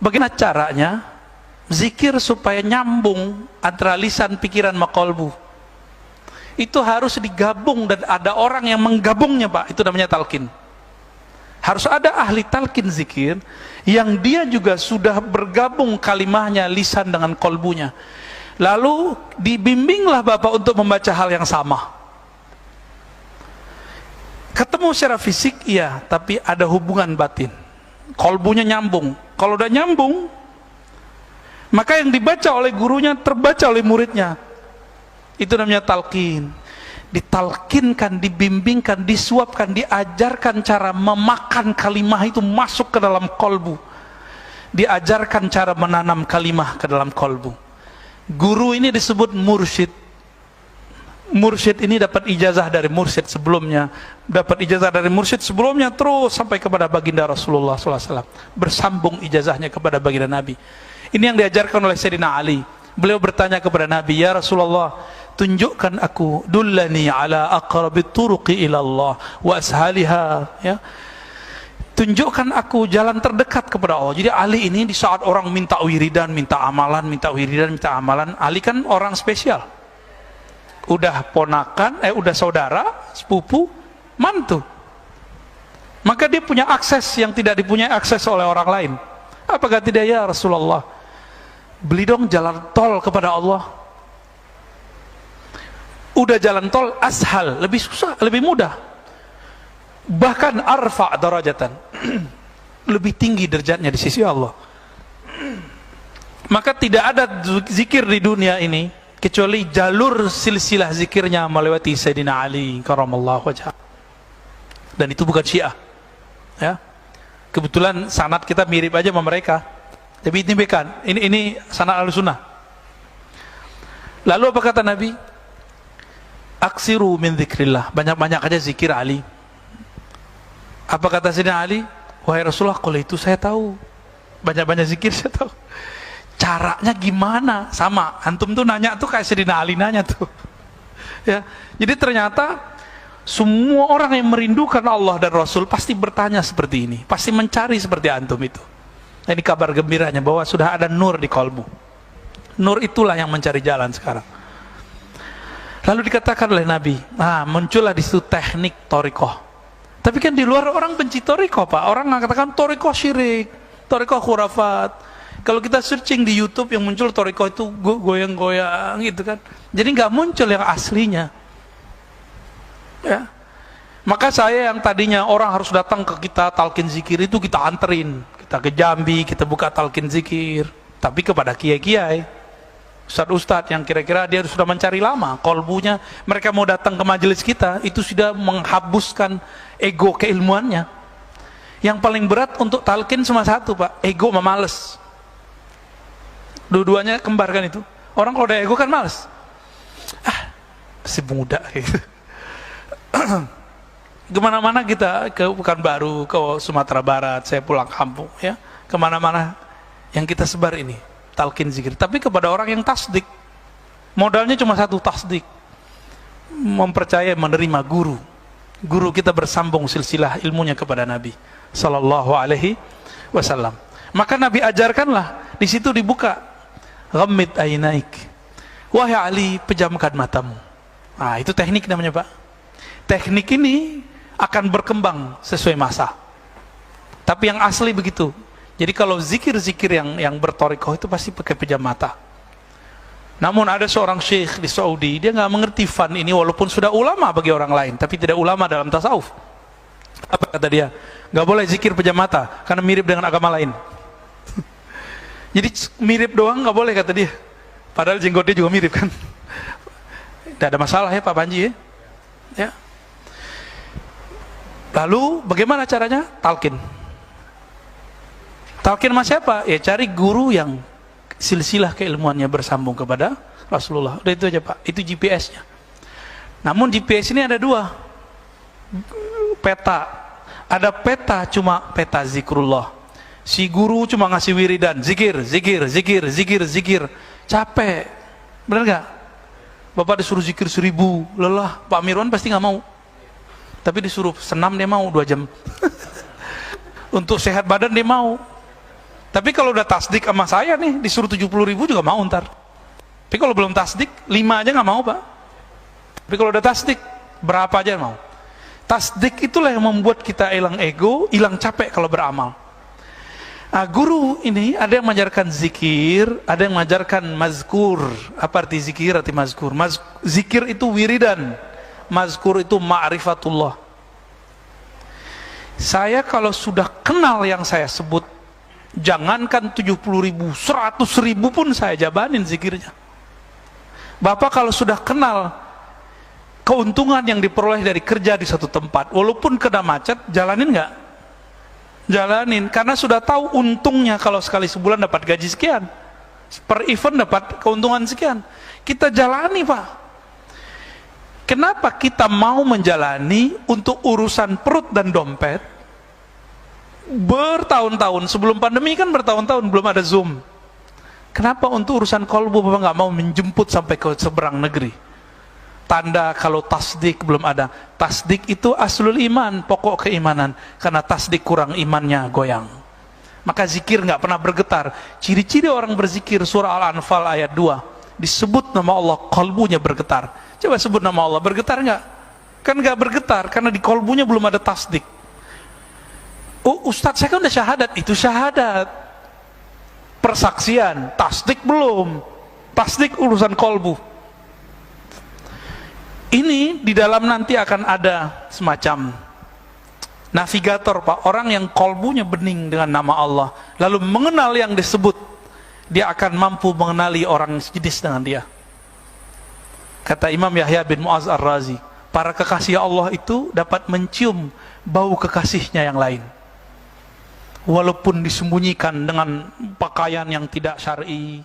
Bagaimana caranya zikir supaya nyambung antara lisan, pikiran, sama kolbu? Itu harus digabung dan ada orang yang menggabungnya, Pak. Itu namanya talqin. Harus ada ahli talqin zikir yang dia juga sudah bergabung kalimahnya, lisan dengan kolbunya. Lalu dibimbinglah Bapak untuk membaca hal yang sama. Ketemu secara fisik, iya, tapi ada hubungan batin. Kolbunya nyambung. Kalau udah nyambung, maka yang dibaca oleh gurunya terbaca oleh muridnya. Itu namanya talqin. Ditalkinkan, dibimbingkan, disuapkan, diajarkan cara memakan kalimah itu masuk ke dalam kolbu. Diajarkan cara menanam kalimah ke dalam kolbu. Guru ini disebut mursyid. Mursyid ini dapat ijazah dari mursyid sebelumnya, dapat ijazah dari mursyid sebelumnya, terus sampai kepada baginda Rasulullah SAW, bersambung ijazahnya kepada baginda Nabi. Ini yang diajarkan oleh Sayyidina Ali. Beliau bertanya kepada Nabi, ya Rasulullah, tunjukkan aku, dullani ala aqrabit turuqi ilallah wa ashaliha, ya, tunjukkan aku jalan terdekat kepada Allah. Jadi Ali ini di saat orang minta wiridan, minta amalan, minta wiridan, minta amalan, Ali kan orang spesial. Udah ponakan, udah saudara, sepupu, mantu. Maka dia punya akses yang tidak dipunyai akses oleh orang lain. Apa kata dia, ya Rasulullah, beli dong jalan tol kepada Allah. Udah jalan tol ashal, lebih susah, lebih mudah. Bahkan arfa darajatan, lebih tinggi derajatnya di sisi Allah. Maka tidak ada zikir di dunia ini kecuali jalur silsilah zikirnya melewati Sayyidina Ali karamallahu wajhah. Dan itu bukan Syiah, ya. Kebetulan sanad kita mirip aja sama mereka. Tapi ini sanad Ahlussunnah. Lalu apa kata Nabi? Aksiru min dzikrillah, banyak-banyak aja zikir Ali. Apa kata Sayyidina Ali? Wahai Rasulullah, kalau itu saya tahu, banyak-banyak zikir saya tahu. Caranya gimana? Sama, antum tuh nanya tuh kayak Sayyidina Ali nanya tuh. Ya, jadi ternyata semua orang yang merindukan Allah dan Rasul pasti bertanya seperti ini, pasti mencari seperti antum itu. Nah, ini kabar gembiranya bahwa sudah ada nur di kolbu. Nur itulah yang mencari jalan sekarang. Lalu dikatakan oleh Nabi, muncullah di situ teknik torikoh. Tapi kan di luar orang benci torikoh, Pak. Orang mengatakan torikoh syirik, torikoh khurafat. Kalau kita searching di YouTube yang muncul torikoh itu goyang-goyang gitu kan. Jadi nggak muncul yang aslinya. Ya. Maka saya yang tadinya orang harus datang ke kita talqin zikir itu kita anterin. Kita ke Jambi, kita buka talqin zikir. Tapi kepada kiai-kiai, ustadz-ustadz yang kira-kira dia sudah mencari lama, kolbunya, mereka mau datang ke majelis kita, itu sudah menghabuskan ego keilmuannya. Yang paling berat untuk talqin cuma satu, Pak, ego sama males. Dua-duanya kembar kan itu. Orang kalau udah ego kan males. Masih muda gitu. Kemana-mana kita, ke Pekanbaru, ke Sumatera Barat, saya pulang kampung, ya, kemana-mana yang kita sebar ini talqin zikir. Tapi kepada orang yang tasdik, modalnya cuma satu, tasdik, mempercayai, menerima guru. Guru kita bersambung silsilah ilmunya kepada Nabi Sallallahu Alaihi Wasallam. Maka Nabi ajarkanlah, di situ dibuka, ghammid ainaik, wahai Ali, pejamkan matamu. Itu teknik namanya, Pak. Teknik ini akan berkembang sesuai masa. Tapi yang asli begitu. Jadi kalau zikir-zikir yang bertorikoh itu pasti pakai pejam mata. Namun ada seorang syekh di Saudi, dia nggak mengerti fan ini walaupun sudah ulama bagi orang lain, tapi tidak ulama dalam tasawuf. Apa kata dia? Nggak boleh zikir pejam mata karena mirip dengan agama lain. Jadi mirip doang nggak boleh kata dia. Padahal jenggotnya juga mirip kan. Tidak ada masalah ya Pak Panji ya. Ya. Lalu bagaimana caranya? Talqin. Talqin sama siapa? Ya cari guru yang silsilah keilmuannya bersambung kepada Rasulullah. Udah itu aja Pak. Itu GPS-nya. Namun GPS ini ada dua. Peta. Ada peta cuma peta zikrullah. Si guru cuma ngasih wiridan, zikir, zikir, zikir, zikir, zikir. Capek. Bener gak? Bapak disuruh zikir 1000, lelah. Pak Mirwan pasti gak mau. Tapi disuruh senam dia mau 2 jam. Untuk sehat badan dia mau. Tapi kalau udah tasdik sama saya nih, disuruh 70.000 juga mau ntar. Tapi kalau belum tasdik, 5 aja nggak mau Pak. Tapi kalau udah tasdik, berapa aja mau. Tasdik itulah yang membuat kita hilang ego, hilang capek kalau beramal. Nah, guru ini ada yang mengajarkan zikir, ada yang mengajarkan mazkur. Apa arti zikir, arti mazkur? Zikir itu wiridan, mazkur itu ma'rifatullah. Saya kalau sudah kenal yang saya sebut, jangankan 70.000, 100.000 pun saya jabanin zikirnya. Bapak kalau sudah kenal keuntungan yang diperoleh dari kerja di satu tempat, walaupun kena macet, jalanin nggak? Jalanin, karena sudah tahu untungnya kalau sekali sebulan dapat gaji sekian, per event dapat keuntungan sekian. Kita jalani Pak. Kenapa kita mau menjalani untuk urusan perut dan dompet bertahun-tahun? Sebelum pandemi kan bertahun-tahun belum ada Zoom. Kenapa untuk urusan kolbu Bapak nggak mau menjemput sampai ke seberang negeri? Tanda kalau tasdik belum ada. Tasdik itu aslul iman, pokok keimanan. Karena tasdik kurang, imannya goyang. Maka zikir nggak pernah bergetar. Ciri-ciri orang berzikir, surah Al-Anfal ayat 2, disebut nama Allah, kolbunya bergetar. Coba sebut nama Allah, bergetar nggak? Kan nggak bergetar, karena di kolbunya belum ada tasdik. Oh Ustadz, saya kan udah syahadat. Itu syahadat, persaksian. Tasdik belum. Tasdik urusan kolbu. Ini di dalam nanti akan ada semacam navigator Pak, orang yang kolbunya bening dengan nama Allah, lalu mengenal yang disebut, dia akan mampu mengenali orang sejenis dengan dia. Kata Imam Yahya bin Mu'az Ar-Razi, para kekasih Allah itu dapat mencium bau kekasihnya yang lain, walaupun disembunyikan dengan pakaian yang tidak syar'i,